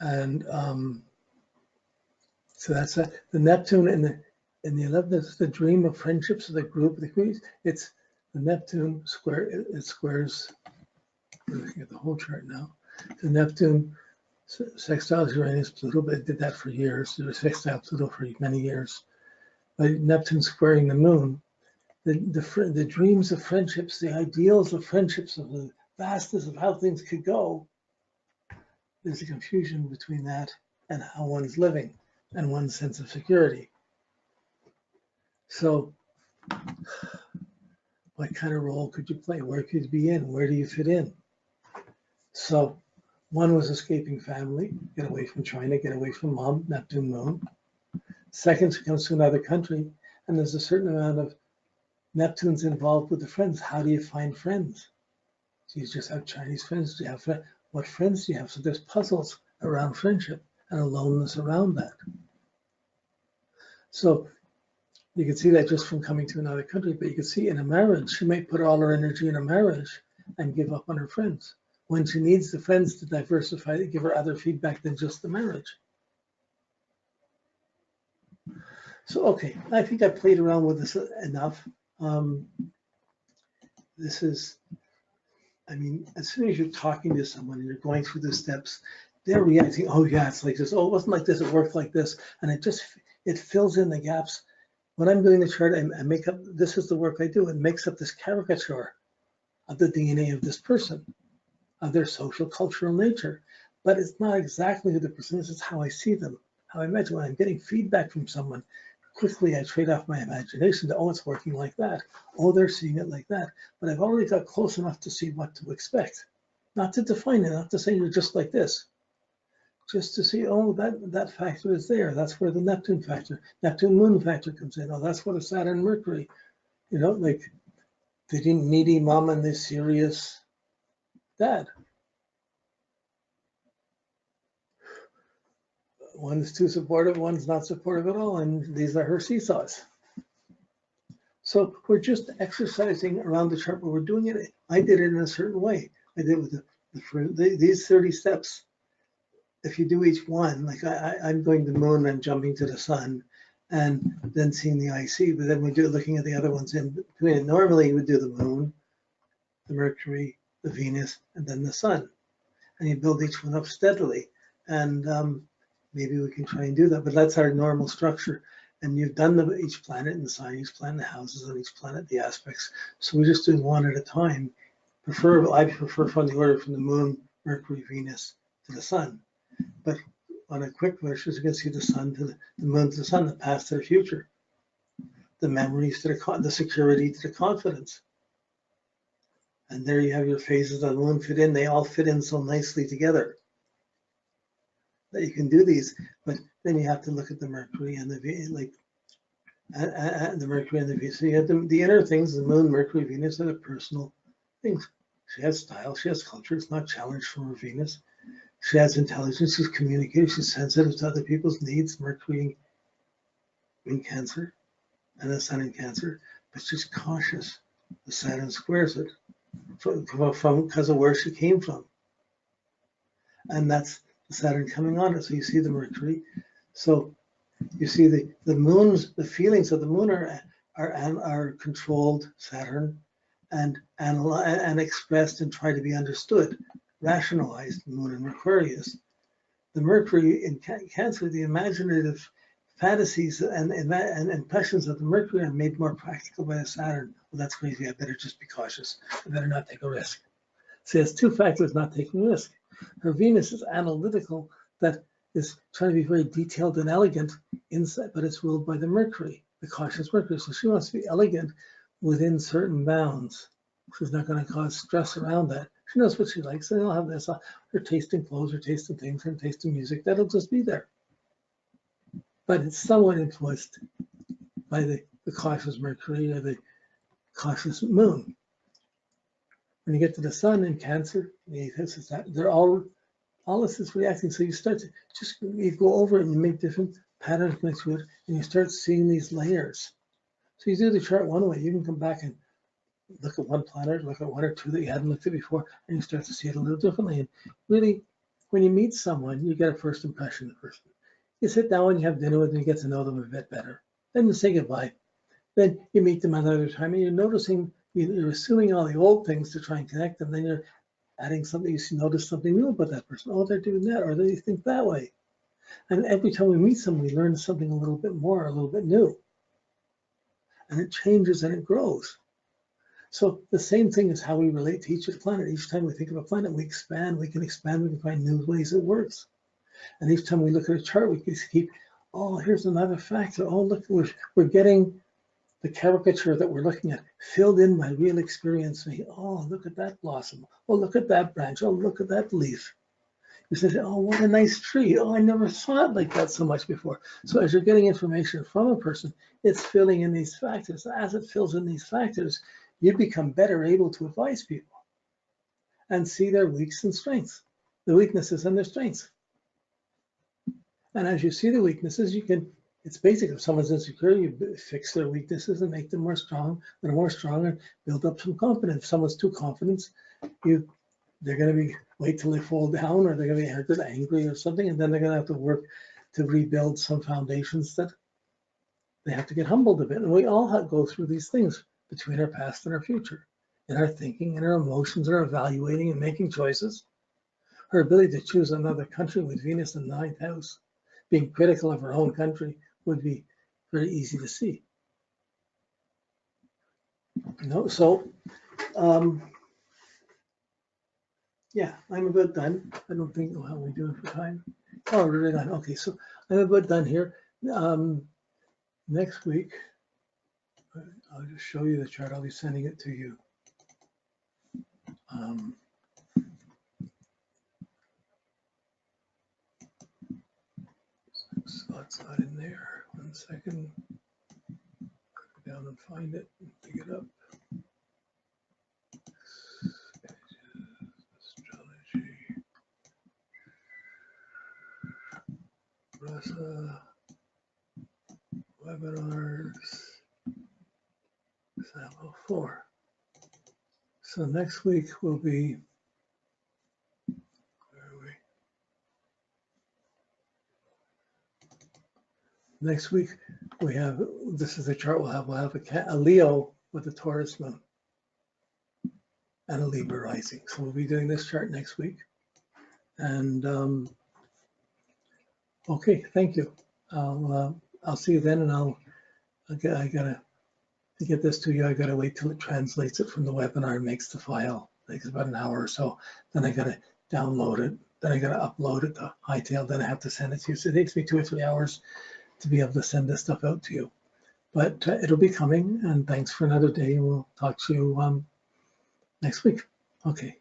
And so that's the Neptune in the 11th is the dream of friendships of the group. It's the Neptune square. It squares. We're looking at the whole chart now. The Neptune sextiles Uranus, Pluto, but it did that for years. There was sextile Pluto for many years. But Neptune squaring the moon, the dreams of friendships, the ideals of friendships, of the vastness of how things could go. There's a confusion between that and how one's living and one's sense of security. So what kind of role could you play? Where could you be in? Where do you fit in? So one was escaping family, get away from China, get away from mom, Neptune moon. Second, she comes to another country, and there's a certain amount of Neptune's involved with the friends. How do you find friends? Do you just have Chinese friends? Do you have what friends do you have? So there's puzzles around friendship and aloneness around that. So you can see that just from coming to another country, but you can see in a marriage, she might put all her energy in a marriage and give up on her friends when she needs the friends to diversify, to give her other feedback than just the marriage. So, okay, I think I played around with this enough. This is, I mean, as soon as you're talking to someone and you're going through the steps, they're reacting, oh yeah, it's like this, oh, it wasn't like this, it worked like this. And it fills in the gaps. When I'm doing the chart, I make up, this is the work I do. It makes up this caricature of the DNA of this person, of their social, cultural nature. But it's not exactly who the person is, it's how I see them, how I imagine when I'm getting feedback from someone. Quickly, I trade off my imagination to, oh, it's working like that. Oh, they're seeing it like that. But I've already got close enough to see what to expect. Not to define it, not to say you're just like this. Just to see, oh, that factor is there. That's where the Neptune factor, Neptune moon factor comes in. Oh, that's what a Saturn Mercury, you know, like the needy mom and the serious dad. One's too supportive, one's not supportive at all, and these are her seesaws. So we're just exercising around the chart, but we're doing it. I did it in a certain way. I did with these 30 steps. If you do each one, like I'm going to the moon, I'm jumping to the sun, and then seeing the IC, but then we do looking at the other ones in between. Normally you would do the moon, the Mercury, the Venus, and then the sun. And you build each one up steadily. And maybe we can try and do that, but that's our normal structure. And you've done each planet and the sign, each planet, the houses on each planet, the aspects. So we're just doing one at a time. I prefer from the order from the moon, Mercury, Venus to the sun. But on a quick version, you can see the sun to the moon to the sun, the past to the future, the memories to the security to the confidence. And there you have your phases of the moon fit in. They all fit in so nicely together that you can do these. But then you have to look at the Mercury and the the Mercury and the Venus. So you have the inner things, the moon, Mercury, Venus, are the personal things. She has style, she has culture. It's not challenged from her Venus. She has intelligence, she's communicative, she's sensitive to other people's needs, Mercury in Cancer and the Sun in Cancer, but she's cautious. The Saturn squares it because of where she came from. And that's the Saturn coming on it. So you see the Mercury. So you see the moon's, the feelings of the moon are controlled Saturn and expressed and try to be understood, rationalized, moon in Aquarius. The Mercury in Cancer, the imaginative fantasies and impressions of the Mercury are made more practical by the Saturn. Well, that's crazy. I better just be cautious. I better not take a risk. So it's two factors not taking a risk. Her Venus is analytical, that is trying to be very detailed and elegant inside, but it's ruled by the Mercury, the cautious Mercury. So she wants to be elegant within certain bounds. She's not going to cause stress around that. She knows what she likes, and they'll have this, her taste in clothes, her taste in things, her taste in music, that'll just be there. But it's somewhat influenced by the cautious Mercury or the cautious moon. When you get to the sun in Cancer, they're all this is reacting. So you start to you go over it and you make different patterns next to it, and you start seeing these layers. So you do the chart one way, you can come back and look at one planet, look at one or two that you hadn't looked at before, and you start to see it a little differently. And really, when you meet someone, you get a first impression of the person. You sit down and you have dinner with them, you get to know them a bit better. Then you say goodbye. Then you meet them another time and you're noticing, you're assuming all the old things to try and connect them. Then you're adding something, you notice something new about that person. Oh, they're doing that, or they think that way. And every time we meet someone, we learn something a little bit more, a little bit new. And it changes and it grows. So the same thing is how we relate to each of the planet. Each time we think of a planet, we can find new ways it works. And each time we look at a chart, we can keep, oh, here's another factor. Oh, look, we're getting the caricature that we're looking at filled in by real experience. Oh, look at that blossom. Oh, look at that branch. Oh, look at that leaf. You say, oh, what a nice tree. Oh, I never saw it like that so much before. So as you're getting information from a person, it's filling in these factors. As it fills in these factors, you become better able to advise people and see their weaknesses and strengths, the weaknesses and their strengths. And as you see the weaknesses, you can, it's basic. If someone's insecure, you fix their weaknesses and make them more strong. They're more strong and build up some confidence. If someone's too confident, they're going to be, wait till they fall down, or they're going to be hurt, angry or something, and then they're going to have to work to rebuild some foundations that they have to get humbled a bit. And we all go through these things between our past and our future, in our thinking, in our emotions, in our evaluating and making choices. Her ability to choose another country with Venus in the 9th house, being critical of her own country, would be very easy to see. So yeah, I'm about done. I don't think, how are we doing for time? Oh, we're really done. Okay, so I'm about done here. Next week, I'll just show you the chart. I'll be sending it to you. So it's not in there. 1 second. Go down and find it and pick it up. Astrology. RASA webinars. Sample 4. So next week will be, where are we? Next week we have, this is the chart we'll have a Leo with a Taurus moon and a Libra rising. So we'll be doing this chart next week. And okay, thank you. I'll see you then, and I gotta, to get this to you, I gotta wait till it translates it from the webinar and makes the file. It takes about an hour or so. Then I gotta download it. Then I gotta upload it to Hightail. Then I have to send it to you. So it takes me 2 or 3 hours to be able to send this stuff out to you. But it'll be coming, and thanks for another day. We'll talk to you next week. Okay.